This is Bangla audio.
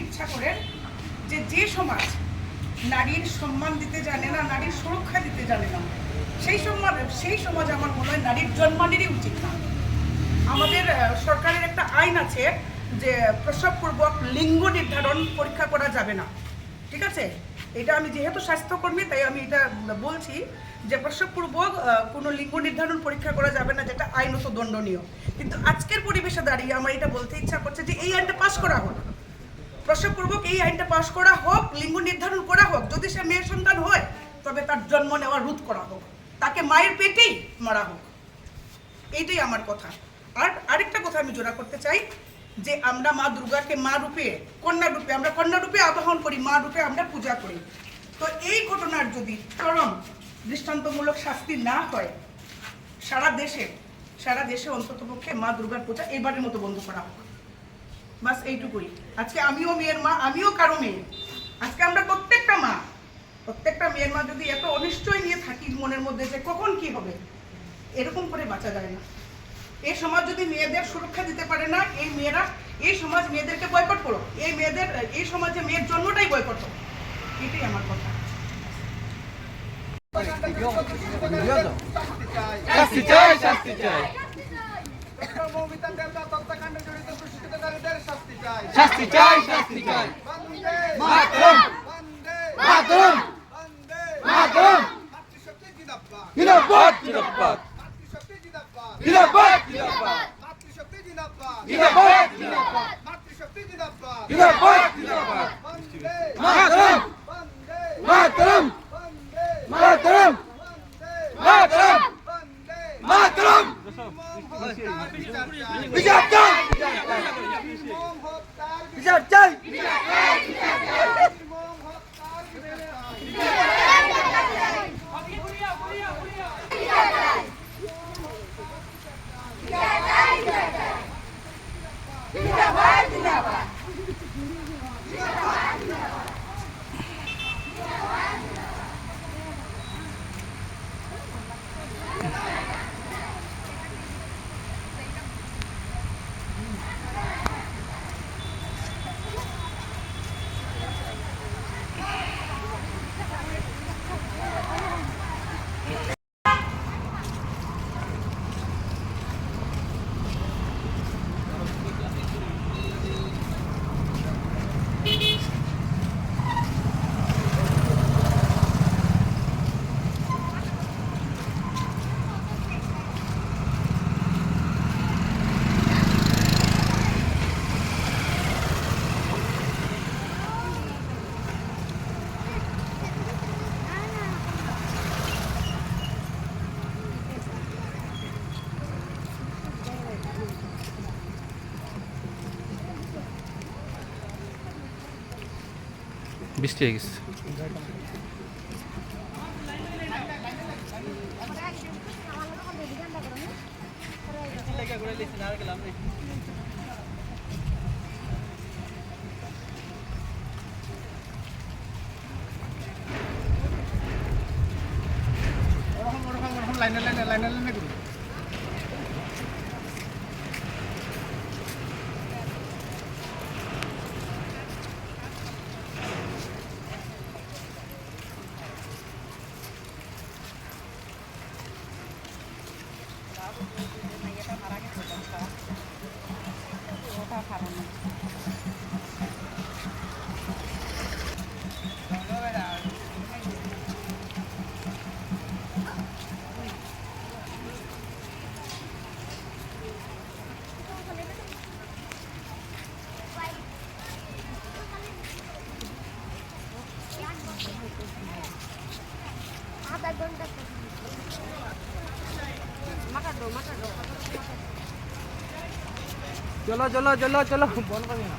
ইচ্ছা করেন যে সমাজ নারীর সম্মান দিতে জানে না, নারীর সুরক্ষা দিতে জানে না, সেই সমাজ আমার মনে হয় নারীর জন্মানেরই উচিত না। আমাদের সরকারের একটা আইন আছে যে প্রসবপূর্বক লিঙ্গ নির্ধারণ পরীক্ষা করা যাবে না, ঠিক আছে? এটা আমি যেহেতু স্বাস্থ্যকর্মী তাই আমি এটা বলছি যে প্রসবপূর্বক কোনো লিঙ্গ নির্ধারণ পরীক্ষা করা যাবে না, যেটা আইনত দণ্ডনীয়। কিন্তু আজকের পরিবেশে দাঁড়িয়ে আমার এটা বলতে ইচ্ছা করছে যে এই আইনটা পাশ করা হোক, প্রসবপূর্বক এই আইনটা পাশ করা হোক, লিঙ্গ নির্ধারণ করা হোক। যদি সে মেয়ের সন্তান হয় তবে তার জন্ম নেওয়া রোধ করা হোক, তাকে মায়ের পেটেই মারা হোক। এইটাই আমার কথা। আর আরেকটা কথা আমি জোড়া করতে চাই যে আমরা মা দুর্গাকে মা রূপে, আমরা কন্যা রূপে আবাহন করি, মা রূপে আমরা পূজা করি। তো এই ঘটনার যদি চরম দৃষ্টান্তমূলক শাস্তি না হয়, সারা দেশে অন্ততপক্ষে মা দুর্গার পূজা এবারের মতো বন্ধ করা হোক। বাস এইটুকুই। আজকে আমিও মেয়ের মা, আমিও কারো মেয়ে। আজকে আমরা প্রত্যেকটা মেয়ের মা যদি এত অনিশ্চয় নিয়ে থাকি মনের মধ্যে যে কখন কি হবে, এরকম করে বাঁচা যায় না। এই সমাজ যদি মেয়েদের সুরক্ষা দিতে পারে না, এই সমাজ মেয়েদেরকে বয়কট করো, এই সমাজে মেয়ের জন্মটাই বয়কট করো। এটাই আমার কথা। শাস্তি চাই, শাস্তি চাই, শাস্তি চাই, শাস্তি চাই। মাতরম, মাতরম, মাতরম। জিন্দাবাদ, জিন্দাবাদ, জিন্দাবাদ, জিন্দাবাদ, জিন্দাবাদ, জিন্দাবাদ, জিন্দাবাদ, জিন্দাবাদ। মাতরম, মাতরম, মাতরম, মাতরম, মাতরম। বিচার চাই, বিচার চাই। বৃষ্টি হয়ে গেছে। লাইনে করি। চলো চলো চলো চলো বল পাবি না।